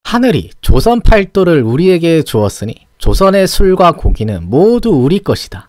하늘이 조선 팔도를 우리에게 주었으니 조선의 술과 고기는 모두 우리 것이다.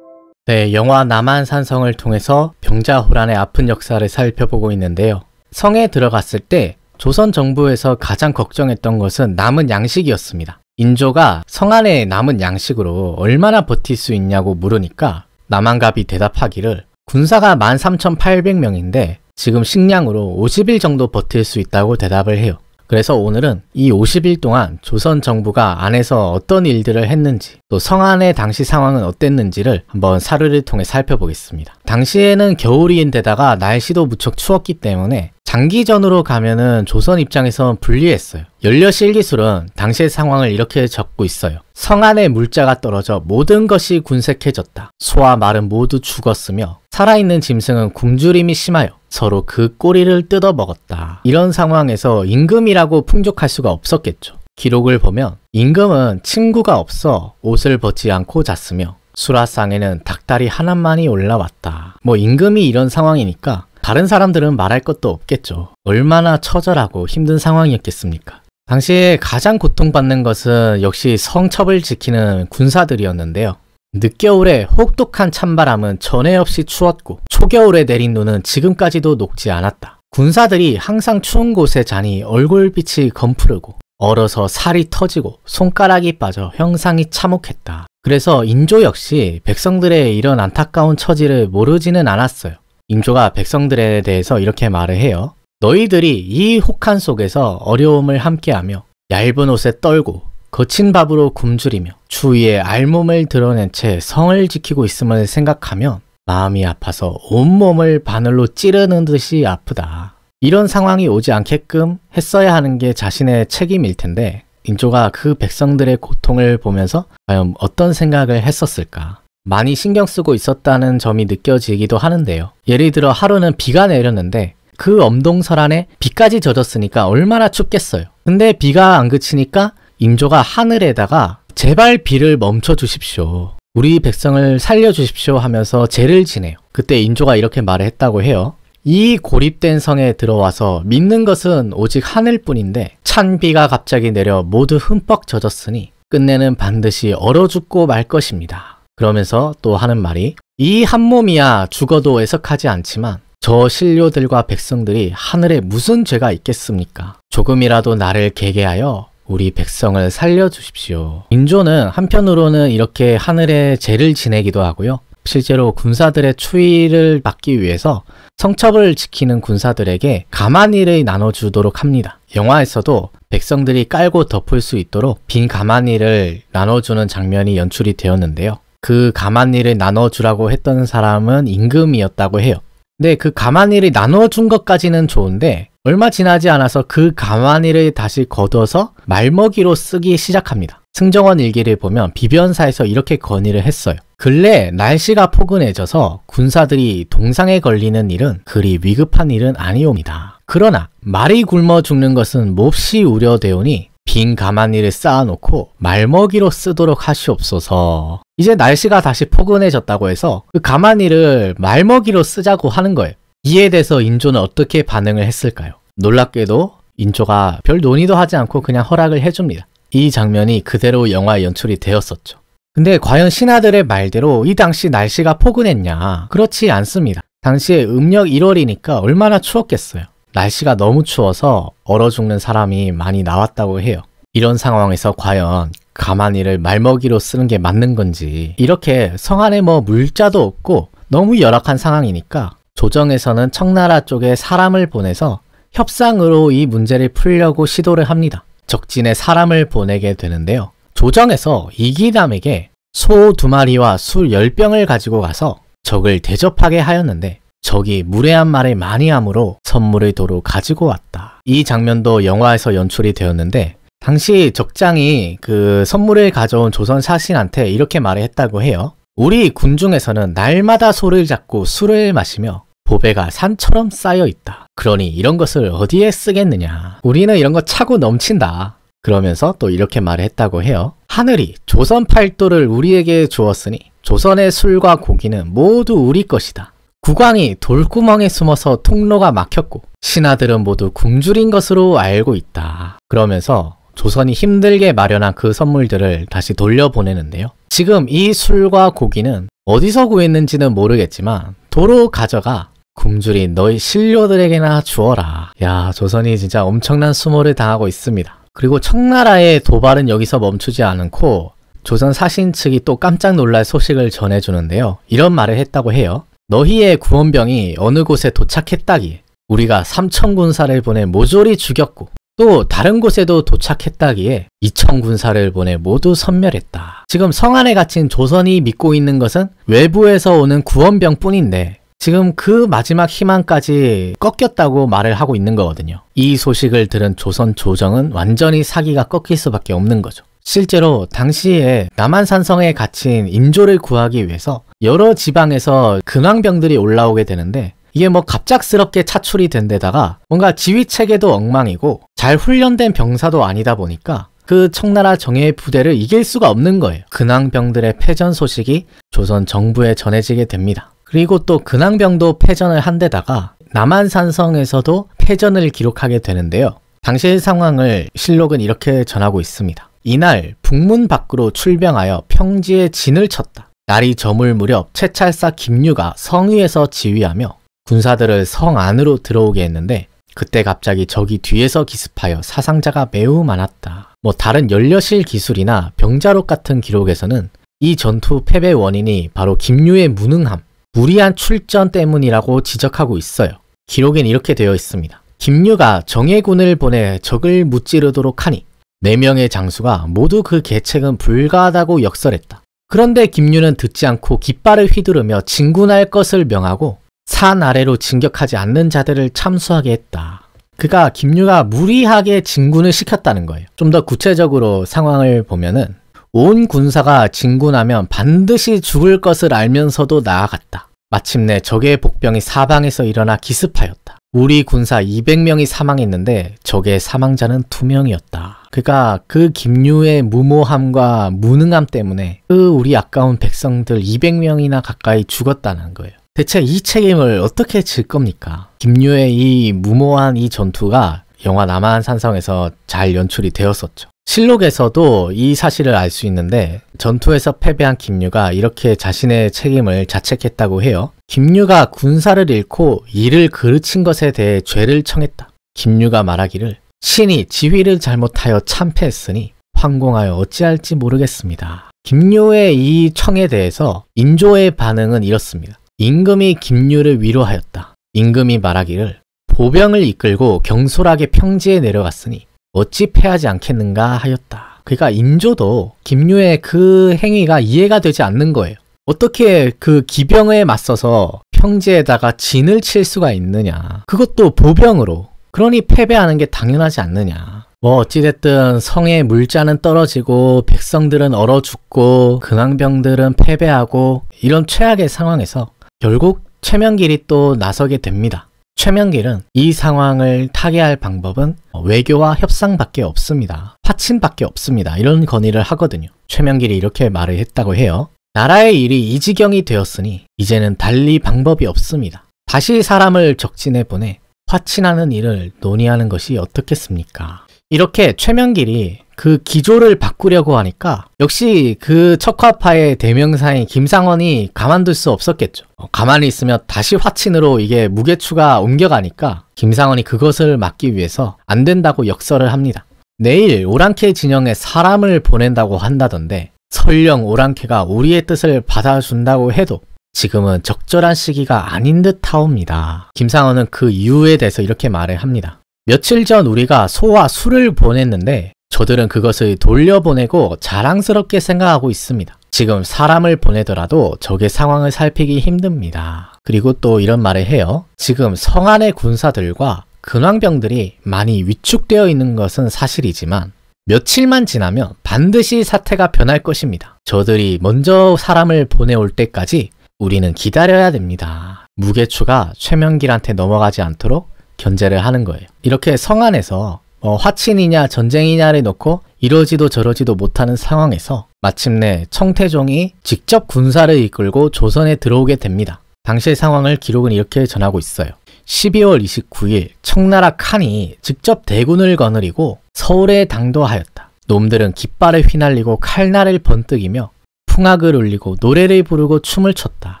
네, 영화 남한산성을 통해서 병자호란의 아픈 역사를 살펴보고 있는데요. 성에 들어갔을 때 조선 정부에서 가장 걱정했던 것은 남은 양식이었습니다. 인조가 성 안에 남은 양식으로 얼마나 버틸 수 있냐고 물으니까 남한갑이 대답하기를 군사가 13,800명인데 지금 식량으로 50일 정도 버틸 수 있다고 대답을 해요. 그래서 오늘은 이 50일 동안 조선 정부가 안에서 어떤 일들을 했는지, 또 성안의 당시 상황은 어땠는지를 한번 사료를 통해 살펴보겠습니다. 당시에는 겨울인데다가 날씨도 무척 추웠기 때문에 장기전으로 가면은 조선 입장에선 불리했어요. 연려실기술은 당시의 상황을 이렇게 적고 있어요. 성안의 물자가 떨어져 모든 것이 군색해졌다. 소와 말은 모두 죽었으며 살아있는 짐승은 굶주림이 심하여 서로 그 꼬리를 뜯어먹었다. 이런 상황에서 임금이라고 풍족할 수가 없었겠죠. 기록을 보면 임금은 친구가 없어 옷을 벗지 않고 잤으며 수라상에는 닭다리 하나만이 올라왔다. 임금이 이런 상황이니까 다른 사람들은 말할 것도 없겠죠. 얼마나 처절하고 힘든 상황이었겠습니까? 당시에 가장 고통받는 것은 역시 성첩을 지키는 군사들이었는데요. 늦겨울에 혹독한 찬바람은 전에 없이 추웠고 초겨울에 내린 눈은 지금까지도 녹지 않았다. 군사들이 항상 추운 곳에 자니 얼굴빛이 검푸르고 얼어서 살이 터지고 손가락이 빠져 형상이 참혹했다. 그래서 인조 역시 백성들의 이런 안타까운 처지를 모르지는 않았어요. 인조가 백성들에 대해서 이렇게 말을 해요. 너희들이 이 혹한 속에서 어려움을 함께하며 얇은 옷에 떨고 거친 밥으로 굶주리며 추위에 알몸을 드러낸 채 성을 지키고 있음을 생각하면 마음이 아파서 온몸을 바늘로 찌르는 듯이 아프다. 이런 상황이 오지 않게끔 했어야 하는 게 자신의 책임일 텐데 인조가 그 백성들의 고통을 보면서 과연 어떤 생각을 했었을까? 많이 신경 쓰고 있었다는 점이 느껴지기도 하는데요. 예를 들어 하루는 비가 내렸는데 그 엄동설안에 비까지 젖었으니까 얼마나 춥겠어요. 근데 비가 안 그치니까 인조가 하늘에다가 제발 비를 멈춰 주십시오. 우리 백성을 살려주십시오 하면서 제를 지내요. 그때 인조가 이렇게 말을 했다고 해요. 이 고립된 성에 들어와서 믿는 것은 오직 하늘뿐인데 찬 비가 갑자기 내려 모두 흠뻑 젖었으니 끝내는 반드시 얼어 죽고 말 것입니다. 그러면서 또 하는 말이 이 한 몸이야 죽어도 애석하지 않지만 저 신료들과 백성들이 하늘에 무슨 죄가 있겠습니까? 조금이라도 나를 계계하여 우리 백성을 살려주십시오. 인조는 한편으로는 이렇게 하늘에 제를 지내기도 하고요. 실제로 군사들의 추위를 막기 위해서 성첩을 지키는 군사들에게 가마니를 나눠주도록 합니다. 영화에서도 백성들이 깔고 덮을 수 있도록 빈 가마니를 나눠주는 장면이 연출이 되었는데요. 그 가마니를 나눠주라고 했던 사람은 임금이었다고 해요. 근데 그 가마니를 나눠준 것까지는 좋은데 얼마 지나지 않아서 그 가마니를 다시 걷어서 말먹이로 쓰기 시작합니다. 승정원 일기를 보면 비변사에서 이렇게 건의를 했어요. 근래 날씨가 포근해져서 군사들이 동상에 걸리는 일은 그리 위급한 일은 아니옵니다. 그러나 말이 굶어 죽는 것은 몹시 우려되오니 빈 가마니를 쌓아놓고 말먹이로 쓰도록 하시옵소서. 이제 날씨가 다시 포근해졌다고 해서 그 가마니를 말먹이로 쓰자고 하는 거예요. 이에 대해서 인조는 어떻게 반응을 했을까요? 놀랍게도 인조가 별 논의도 하지 않고 그냥 허락을 해줍니다. 이 장면이 그대로 영화에 연출이 되었었죠. 근데 과연 신하들의 말대로 이 당시 날씨가 포근했냐? 그렇지 않습니다. 당시에 음력 1월이니까 얼마나 추웠겠어요. 날씨가 너무 추워서 얼어 죽는 사람이 많이 나왔다고 해요. 이런 상황에서 과연 가마니를 말먹이로 쓰는 게 맞는 건지, 이렇게 성 안에 물자도 없고 너무 열악한 상황이니까 조정에서는 청나라 쪽에 사람을 보내서 협상으로 이 문제를 풀려고 시도를 합니다. 적진에 사람을 보내게 되는데요. 조정에서 이기남에게 소 2마리와 술 10병을 가지고 가서 적을 대접하게 하였는데 적이 무례한 말을 많이 하므로 선물을 도로 가지고 왔다. 이 장면도 영화에서 연출이 되었는데 당시 적장이 그 선물을 가져온 조선 사신한테 이렇게 말을 했다고 해요. 우리 군중에서는 날마다 소를 잡고 술을 마시며 보배가 산처럼 쌓여 있다. 그러니 이런 것을 어디에 쓰겠느냐. 우리는 이런 거 차고 넘친다. 그러면서 또 이렇게 말을 했다고 해요. 하늘이 조선 팔도를 우리에게 주었으니 조선의 술과 고기는 모두 우리 것이다. 국왕이 돌구멍에 숨어서 통로가 막혔고 신하들은 모두 굶주린 것으로 알고 있다. 그러면서 조선이 힘들게 마련한 그 선물들을 다시 돌려보내는데요. 지금 이 술과 고기는 어디서 구했는지는 모르겠지만 도로 가져가 굶주린 너희 신료들에게나 주어라. 야, 조선이 진짜 엄청난 수모를 당하고 있습니다. 그리고 청나라의 도발은 여기서 멈추지 않고 조선 사신 측이 또 깜짝 놀랄 소식을 전해주는데요. 이런 말을 했다고 해요. 너희의 구원병이 어느 곳에 도착했다기에 우리가 3,000군사를 보내 모조리 죽였고 또 다른 곳에도 도착했다기에 2,000군사를 보내 모두 섬멸했다. 지금 성 안에 갇힌 조선이 믿고 있는 것은 외부에서 오는 구원병 뿐인데 지금 그 마지막 희망까지 꺾였다고 말을 하고 있는 거거든요. 이 소식을 들은 조선 조정은 완전히 사기가 꺾일 수밖에 없는 거죠. 실제로 당시에 남한산성에 갇힌 인조를 구하기 위해서 여러 지방에서 근황병들이 올라오게 되는데 이게 뭐 갑작스럽게 차출이 된 데다가 뭔가 지휘체계도 엉망이고 잘 훈련된 병사도 아니다 보니까 그 청나라 정예의 부대를 이길 수가 없는 거예요. 근황병들의 패전 소식이 조선 정부에 전해지게 됩니다. 그리고 또 근황병도 패전을 한 데다가 남한산성에서도 패전을 기록하게 되는데요. 당시의 상황을 실록은 이렇게 전하고 있습니다. 이날 북문 밖으로 출병하여 평지에 진을 쳤다. 날이 저물 무렵 채찰사 김유가 성 위에서 지휘하며 군사들을 성 안으로 들어오게 했는데 그때 갑자기 적이 뒤에서 기습하여 사상자가 매우 많았다. 뭐 다른 연려실 기술이나 병자록 같은 기록에서는 이 전투 패배 원인이 바로 김유의 무능함, 무리한 출전 때문이라고 지적하고 있어요. 기록엔 이렇게 되어 있습니다. 김유가 정예군을 보내 적을 무찌르도록 하니 4명의 장수가 모두 그 계책은 불가하다고 역설했다. 그런데 김유는 듣지 않고 깃발을 휘두르며 진군할 것을 명하고 산 아래로 진격하지 않는 자들을 참수하게 했다. 그가 김유가 무리하게 진군을 시켰다는 거예요. 좀 더 구체적으로 상황을 보면은 온 군사가 진군하면 반드시 죽을 것을 알면서도 나아갔다. 마침내 적의 복병이 사방에서 일어나 기습하였다. 우리 군사 200명이 사망했는데 적의 사망자는 2명이었다. 그러니까 그 김유의 무모함과 무능함 때문에 그 우리 아까운 백성들 200명이나 가까이 죽었다는 거예요. 대체 이 책임을 어떻게 질 겁니까? 김유의 이 무모한 이 전투가 영화 남한산성에서 잘 연출이 되었었죠. 실록에서도 이 사실을 알 수 있는데 전투에서 패배한 김유가 이렇게 자신의 책임을 자책했다고 해요. 김유가 군사를 잃고 이를 그르친 것에 대해 죄를 청했다. 김유가 말하기를 신이 지휘를 잘못하여 참패했으니 황공하여 어찌할지 모르겠습니다. 김유의 이 청에 대해서 인조의 반응은 이렇습니다. 임금이 김유를 위로하였다. 임금이 말하기를 보병을 이끌고 경솔하게 평지에 내려갔으니 어찌 패하지 않겠는가 하였다. 그러니까 인조도 김유의 그 행위가 이해가 되지 않는 거예요. 어떻게 그 기병에 맞서서 평지에다가 진을 칠 수가 있느냐. 그것도 보병으로. 그러니 패배하는 게 당연하지 않느냐. 뭐 어찌됐든 성의 물자는 떨어지고 백성들은 얼어 죽고 근황병들은 패배하고 이런 최악의 상황에서 결국 최명길이 또 나서게 됩니다. 최명길은 이 상황을 타개할 방법은 외교와 협상밖에 없습니다. 화친밖에 없습니다. 이런 건의를 하거든요. 최명길이 이렇게 말을 했다고 해요. 나라의 일이 이 지경이 되었으니 이제는 달리 방법이 없습니다. 다시 사람을 적진에 보내 화친하는 일을 논의하는 것이 어떻겠습니까? 이렇게 최명길이 그 기조를 바꾸려고 하니까 역시 그 척화파의 대명사인 김상원이 가만둘 수 없었겠죠. 가만히 있으면 다시 화친으로 이게 무게추가 옮겨가니까 김상원이 그것을 막기 위해서 안 된다고 역설을 합니다. 내일 오랑캐 진영에 사람을 보낸다고 한다던데 설령 오랑캐가 우리의 뜻을 받아준다고 해도 지금은 적절한 시기가 아닌 듯 하옵니다. 김상원은 그 이유에 대해서 이렇게 말을 합니다. 며칠 전 우리가 소와 술을 보냈는데 저들은 그것을 돌려보내고 자랑스럽게 생각하고 있습니다. 지금 사람을 보내더라도 적의 상황을 살피기 힘듭니다. 그리고 또 이런 말을 해요. 지금 성 안의 군사들과 근황병들이 많이 위축되어 있는 것은 사실이지만 며칠만 지나면 반드시 사태가 변할 것입니다. 저들이 먼저 사람을 보내올 때까지 우리는 기다려야 됩니다. 무게추가 최명길한테 넘어가지 않도록 견제를 하는 거예요. 이렇게 성 안에서 화친이냐 전쟁이냐를 놓고 이러지도 저러지도 못하는 상황에서 마침내 청태종이 직접 군사를 이끌고 조선에 들어오게 됩니다. 당시의 상황을 기록은 이렇게 전하고 있어요. 12월 29일 청나라 칸이 직접 대군을 거느리고 서울에 당도하였다. 놈들은 깃발을 휘날리고 칼날을 번뜩이며 풍악을 울리고 노래를 부르고 춤을 췄다.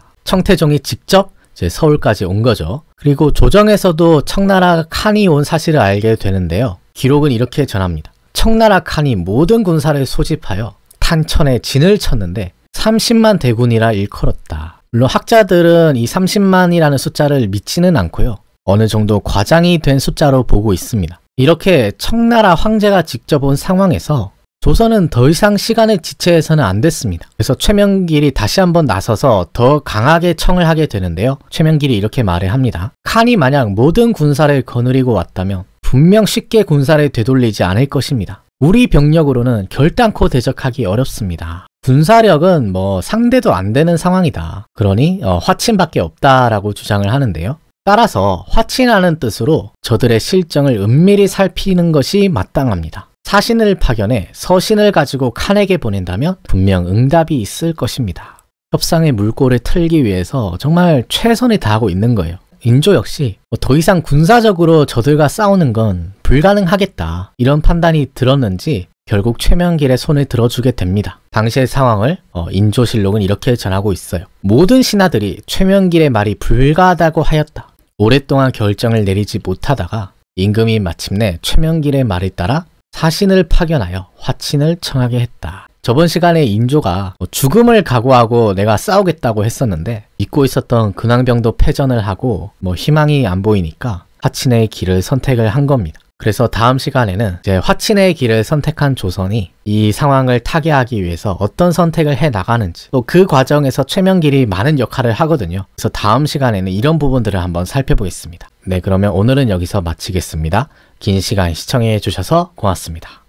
청태종이 직접 이제 서울까지 온 거죠. 그리고 조정에서도 청나라 칸이 온 사실을 알게 되는데요. 기록은 이렇게 전합니다. 청나라 칸이 모든 군사를 소집하여 탄천에 진을 쳤는데 30만 대군이라 일컬었다. 물론 학자들은 이 30만이라는 숫자를 믿지는 않고요. 어느 정도 과장이 된 숫자로 보고 있습니다. 이렇게 청나라 황제가 직접 온 상황에서 조선은 더 이상 시간을 지체해서는 안 됐습니다. 그래서 최명길이 다시 한번 나서서 더 강하게 청을 하게 되는데요. 최명길이 이렇게 말을 합니다. 칸이 만약 모든 군사를 거느리고 왔다면 분명 쉽게 군사를 되돌리지 않을 것입니다. 우리 병력으로는 결단코 대적하기 어렵습니다. 군사력은 상대도 안 되는 상황이다. 그러니 화친밖에 없다라고 주장을 하는데요. 따라서 화친하는 뜻으로 저들의 실정을 은밀히 살피는 것이 마땅합니다. 사신을 파견해 서신을 가지고 칸에게 보낸다면 분명 응답이 있을 것입니다. 협상의 물꼬를 틀기 위해서 정말 최선을 다하고 있는 거예요. 인조 역시 더 이상 군사적으로 저들과 싸우는 건 불가능하겠다. 이런 판단이 들었는지 결국 최명길의 손을 들어주게 됩니다. 당시의 상황을 인조실록은 이렇게 전하고 있어요. 모든 신하들이 최명길의 말이 불가하다고 하였다. 오랫동안 결정을 내리지 못하다가 임금이 마침내 최명길의 말에 따라 사신을 파견하여 화친을 청하게 했다. 저번 시간에 인조가 죽음을 각오하고 내가 싸우겠다고 했었는데 믿고 있었던 근황병도 패전을 하고 희망이 안 보이니까 화친의 길을 선택을 한 겁니다. 그래서 다음 시간에는 이제 화친의 길을 선택한 조선이 이 상황을 타개하기 위해서 어떤 선택을 해 나가는지, 또 그 과정에서 최명길이 많은 역할을 하거든요. 그래서 다음 시간에는 이런 부분들을 한번 살펴보겠습니다. 네, 그러면 오늘은 여기서 마치겠습니다. 긴 시간 시청해 주셔서 고맙습니다.